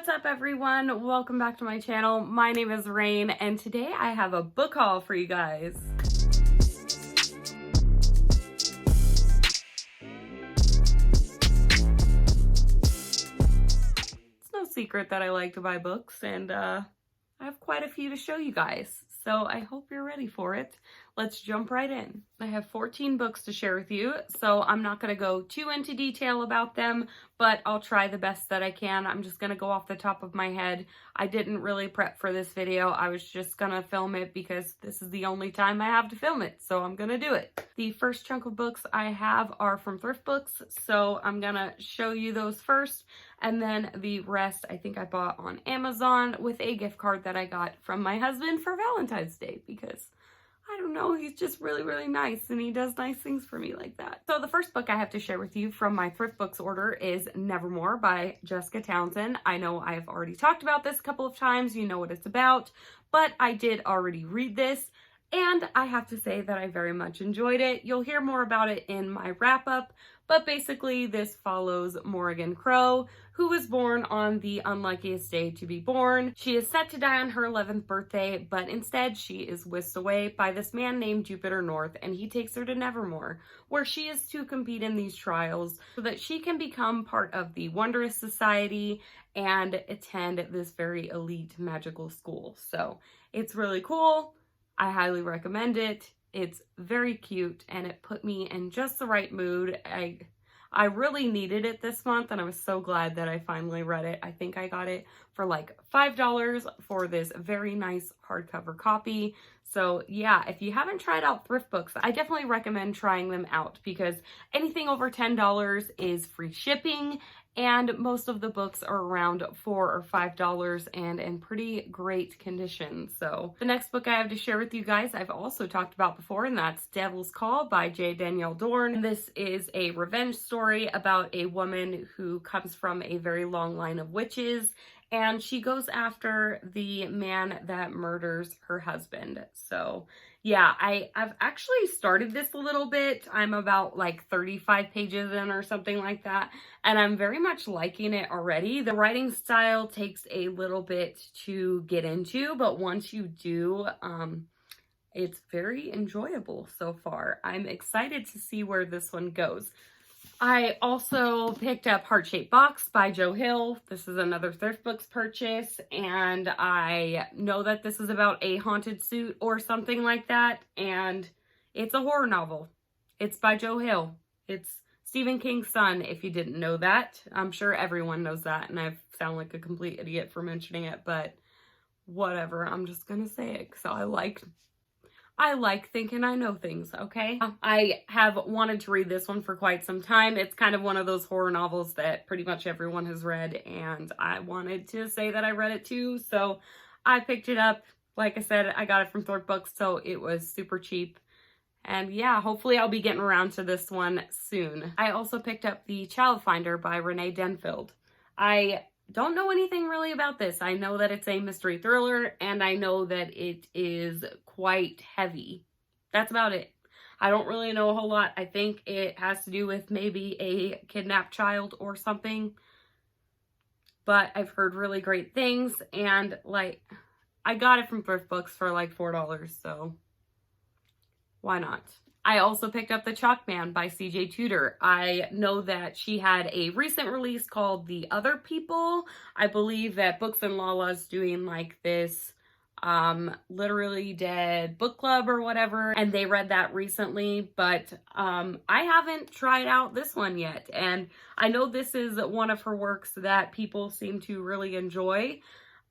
What's up, everyone? Welcome back to my channel. My name is Raine, and today I have a book haul for you guys. It's no secret that I like to buy books, and I have quite a few to show you guys, so I hope you're ready for it. Let's jump right in. I have 14 books to share with you, so I'm not going to go too into detail about them, but I'll try the best that I can. I'm just going to go off the top of my head. I didn't really prep for this video. I was just going to film it because this is the only time I have to film it, so I'm going to do it. The first chunk of books I have are from thrift books, so I'm going to show you those first, and then the rest I think I bought on Amazon with a gift card that I got from my husband for Valentine's Day because I don't know, he's just really, really nice and he does nice things for me like that. So the first book I have to share with you from my thrift books order is Nevermore by Jessica Townsend. I know I've already talked about this a couple of times, you know what it's about, but I did already read this and I have to say that I very much enjoyed it. You'll hear more about it in my wrap up, but basically this follows Morrigan Crow, who was born on the unluckiest day to be born. She is set to die on her 11th birthday, but instead she is whisked away by this man named Jupiter North, and he takes her to Nevermore, where she is to compete in these trials so that she can become part of the Wondrous Society and attend this very elite magical school. So it's really cool. I highly recommend it. It's very cute and it put me in just the right mood. I really needed it this month and I was so glad that I finally read it. I think I got it for like $5 for this very nice hardcover copy. So yeah, if you haven't tried out thrift books, I definitely recommend trying them out because anything over $10 is free shipping and most of the books are around $4 or $5 and in pretty great condition. So the next book I have to share with you guys, I've also talked about before, and that's Devil's Call by J. Danielle Dorn. This is a revenge story about a woman who comes from a very long line of witches, and she goes after the man that murders her husband. So yeah, I've actually started this a little bit. I'm about like 35 pages in or something like that, and I'm very much liking it already. The writing style takes a little bit to get into, but once you do, it's very enjoyable so far. I'm excited to see where this one goes. I also picked up Heart Shaped Box by Joe Hill. This is another thrift books purchase, and I know that this is about a haunted suit or something like that, and it's a horror novel. It's by Joe Hill. It's Stephen King's son, if you didn't know that. I'm sure everyone knows that, and I sound like a complete idiot for mentioning it, but whatever. I'm just gonna say it because I like thinking I know things, okay? I have wanted to read this one for quite some time. It's kind of one of those horror novels that pretty much everyone has read, and I wanted to say that I read it too, so I picked it up. Like I said, I got it from thrift books, so it was super cheap. And yeah, hopefully I'll be getting around to this one soon. I also picked up The Child Finder by Renee Denfield. I don't know anything really about this. I know that it's a mystery thriller, and I know that it is quite heavy. That's about it. I don't really know a whole lot. I think it has to do with maybe a kidnapped child or something. But I've heard really great things, and like, I got it from thrift books for like $4, so why not? I also picked up The Chalk Man by CJ Tudor. I know that she had a recent release called The Other People. I believe that Books and Lala's doing like this Literally Dead book club or whatever, and they read that recently, but I haven't tried out this one yet, and I know this is one of her works that people seem to really enjoy.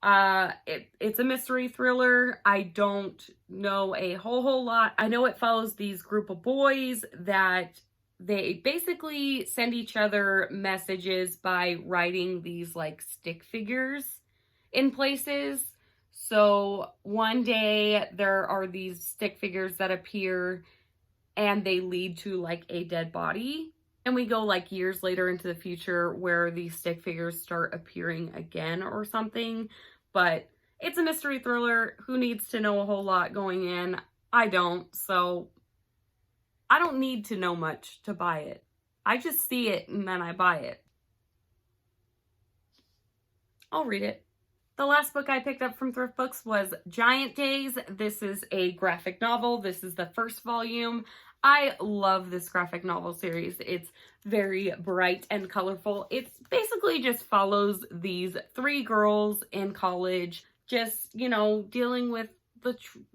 It's a mystery thriller. I don't know a whole lot. I know it follows these group of boys that they basically send each other messages by writing these like stick figures in places. So one day there are these stick figures that appear and they lead to like a dead body. And we go like years later into the future where these stick figures start appearing again or something. But it's a mystery thriller. Who needs to know a whole lot going in? I don't. So I don't need to know much to buy it. I just see it and then I buy it. I'll read it. The last book I picked up from Thrift Books was Giant Days. This is a graphic novel. This is the first volume. I love this graphic novel series. It's very bright and colorful. It basically just follows these three girls in college, just, you know, dealing with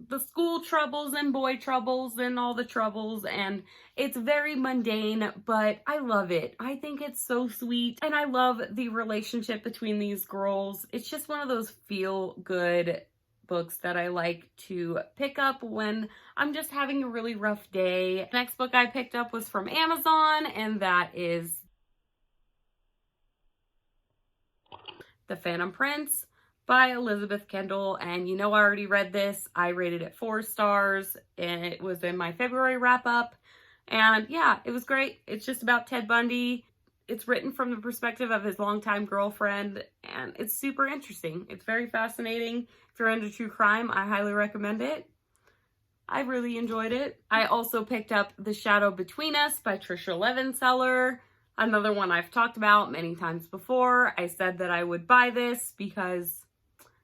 the school troubles and boy troubles and all the troubles, and it's very mundane, but I love it. I think it's so sweet, and I love the relationship between these girls. It's just one of those feel-good books that I like to pick up when I'm just having a really rough day. The next book I picked up was from Amazon, and that is The Phantom Prince by Elizabeth Kendall. And you know, I already read this. I rated it 4 stars, and it was in my February wrap-up. And yeah, it was great. It's just about Ted Bundy. It's written from the perspective of his longtime girlfriend, and it's super interesting. It's very fascinating. If you're into true crime, I highly recommend it. I really enjoyed it. I also picked up The Shadow Between Us by Trisha Levenseller. Another one I've talked about many times before. I said that I would buy this because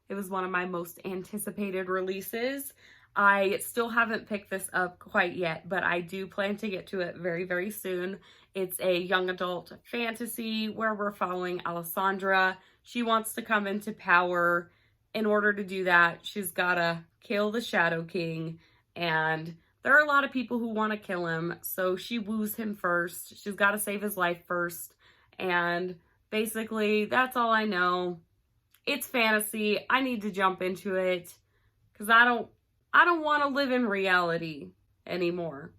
it was one of my most anticipated releases. I still haven't picked this up quite yet, but I do plan to get to it very, very soon. It's a young adult fantasy where we're following Alessandra. She wants to come into power. In order to do that, she's gotta kill the Shadow King, and there are a lot of people who want to kill him, so she woos him first. She's got to save his life first, and basically, that's all I know. It's fantasy. I need to jump into it because I don't want to live in reality anymore.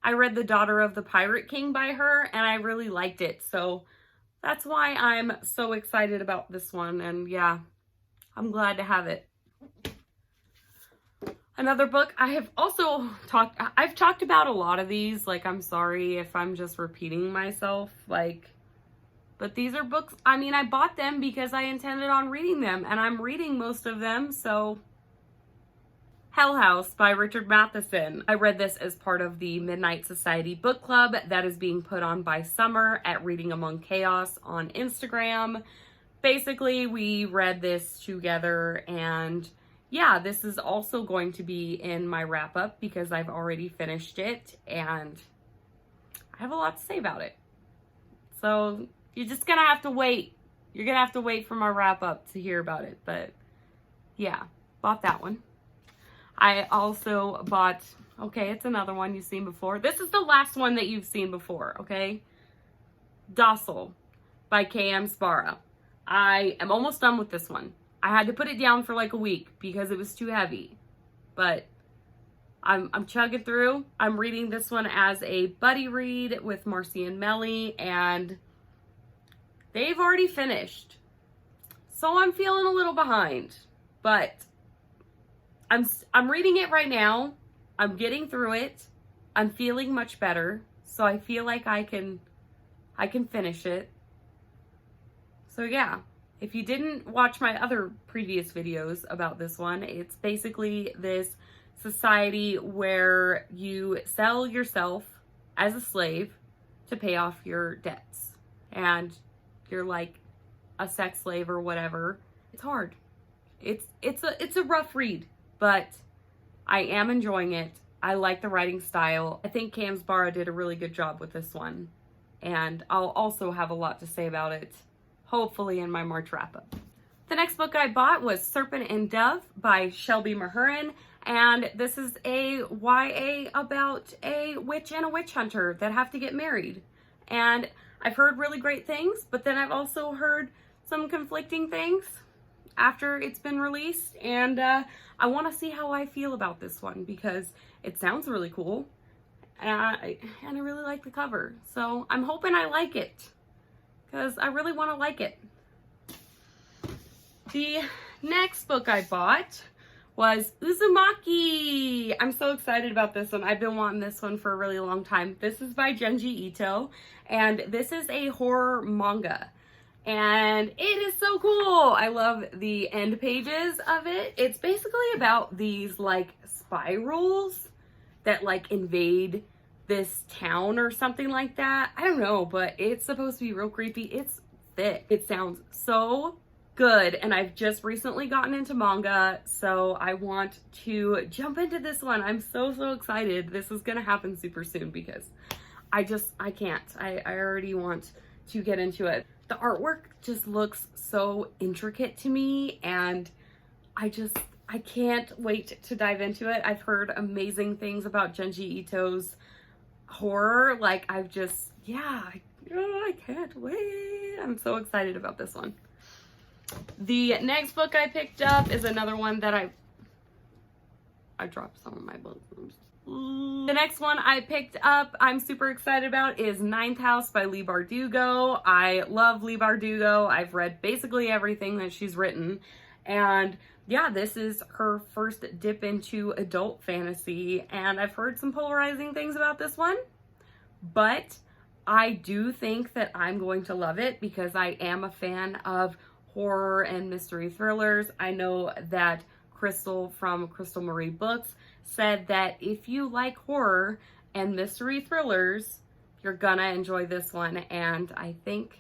I read The Daughter of the Pirate King by her, and I really liked it, so that's why I'm so excited about this one, and yeah, I'm glad to have it. Another book I've talked about a lot of these, like, I'm sorry if I'm just repeating myself, like, but these are books, I mean, I bought them because I intended on reading them, and I'm reading most of them, so. Hell House by Richard Matheson. I read this as part of the Midnight Society book club that is being put on by Summer at Reading Among Chaos on Instagram. Basically, we read this together, and yeah, this is also going to be in my wrap-up because I've already finished it, and I have a lot to say about it. So, you're just gonna have to wait. You're gonna have to wait for my wrap-up to hear about it, but yeah, bought that one. I also bought, okay, it's another one you've seen before. This is the last one that you've seen before, okay? Docile by K.M. Sparrow. I am almost done with this one. I had to put it down for like a week because it was too heavy. But I'm chugging through. I'm reading this one as a buddy read with Marcy and Melly, and they've already finished. So I'm feeling a little behind, but I'm reading it right now. I'm getting through it. I'm feeling much better. So I feel like I can finish it. So yeah, if you didn't watch my other previous videos about this one, it's basically this society where you sell yourself as a slave to pay off your debts. And you're like a sex slave or whatever. It's hard. It's a rough read. But I am enjoying it. I like the writing style. I think K.M. Sparrow did a really good job with this one. And I'll also have a lot to say about it, hopefully in my March wrap-up. The next book I bought was Serpent and Dove by Shelby Mahurin. And this is a YA about a witch and a witch hunter that have to get married. And I've heard really great things, but then I've also heard some conflicting things after it's been released, and I want to see how I feel about this one because it sounds really cool, and I really like the cover, so I'm hoping I like it because I really want to like it. The next book I bought was Uzumaki. I'm so excited about this one. I've been wanting this one for a really long time. This is by Genji Ito, and this is a horror manga. And it is so cool. I love the end pages of it. It's basically about these like spirals that like invade this town or something like that. I don't know, but it's supposed to be real creepy. It's thick. It sounds so good. And I've just recently gotten into manga, so I want to jump into this one. I'm so excited. This is gonna happen super soon because I can't. I already want to get into it. The artwork just looks so intricate to me, and I can't wait to dive into it. I've heard amazing things about Genji Ito's horror. Like, I can't wait. I'm so excited about this one. The next book I picked up is another one that I dropped some of my books. The next one I picked up, I'm super excited about, is Ninth House by Leigh Bardugo. I love Leigh Bardugo. I've read basically everything that she's written. And yeah, this is her first dip into adult fantasy. And I've heard some polarizing things about this one. But I do think that I'm going to love it because I am a fan of horror and mystery thrillers. I know that Crystal from Crystal Marie Books said that if you like horror and mystery thrillers, you're gonna enjoy this one. And I think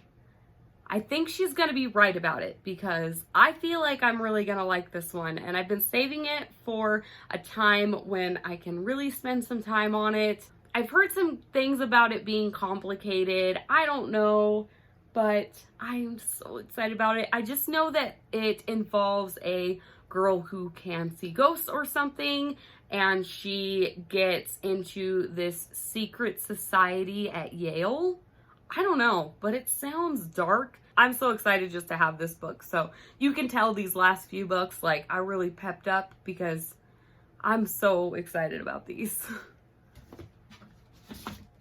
she's gonna be right about it because I feel like I'm really gonna like this one. And I've been saving it for a time when I can really spend some time on it. I've heard some things about it being complicated. I don't know, but I'm so excited about it. I just know that it involves a girl who can see ghosts or something, and she gets into this secret society at Yale. I don't know, but it sounds dark. I'm so excited just to have this book. So you can tell these last few books, like, I really pepped up because I'm so excited about these.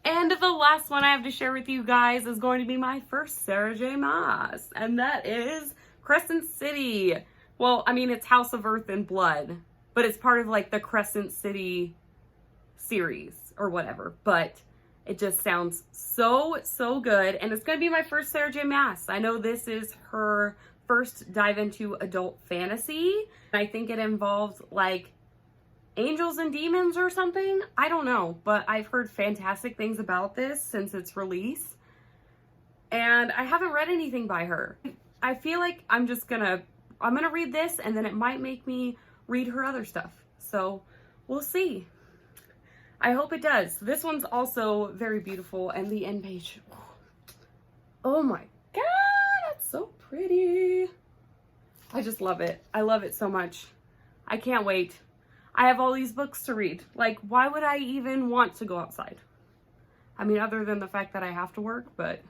And the last one I have to share with you guys is going to be my first Sarah J. Maas, and that is Crescent City. Well, I mean, it's House of Earth and Blood, but it's part of like the Crescent City series or whatever. But it just sounds so good, and it's going to be my first Sarah J. Maas. I know this is her first dive into adult fantasy. I think it involves like angels and demons or something. I don't know, but I've heard fantastic things about this since its release, and I haven't read anything by her. I feel like I'm gonna read this, and then it might make me read her other stuff. So we'll see. I hope it does. This one's also very beautiful, and the end page, oh my god, that's so pretty. I just love it. I love it so much. I can't wait. I have all these books to read. Like, why would I even want to go outside? I mean, other than the fact that I have to work, but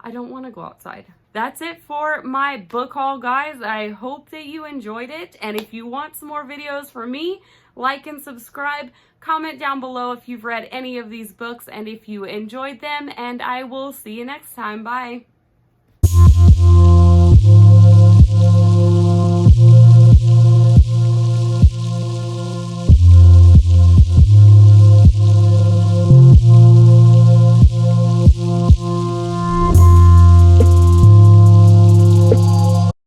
I don't want to go outside. That's it for my book haul, guys. I hope that you enjoyed it. And if you want some more videos from me, like and subscribe. Comment down below if you've read any of these books and if you enjoyed them. And I will see you next time. Bye.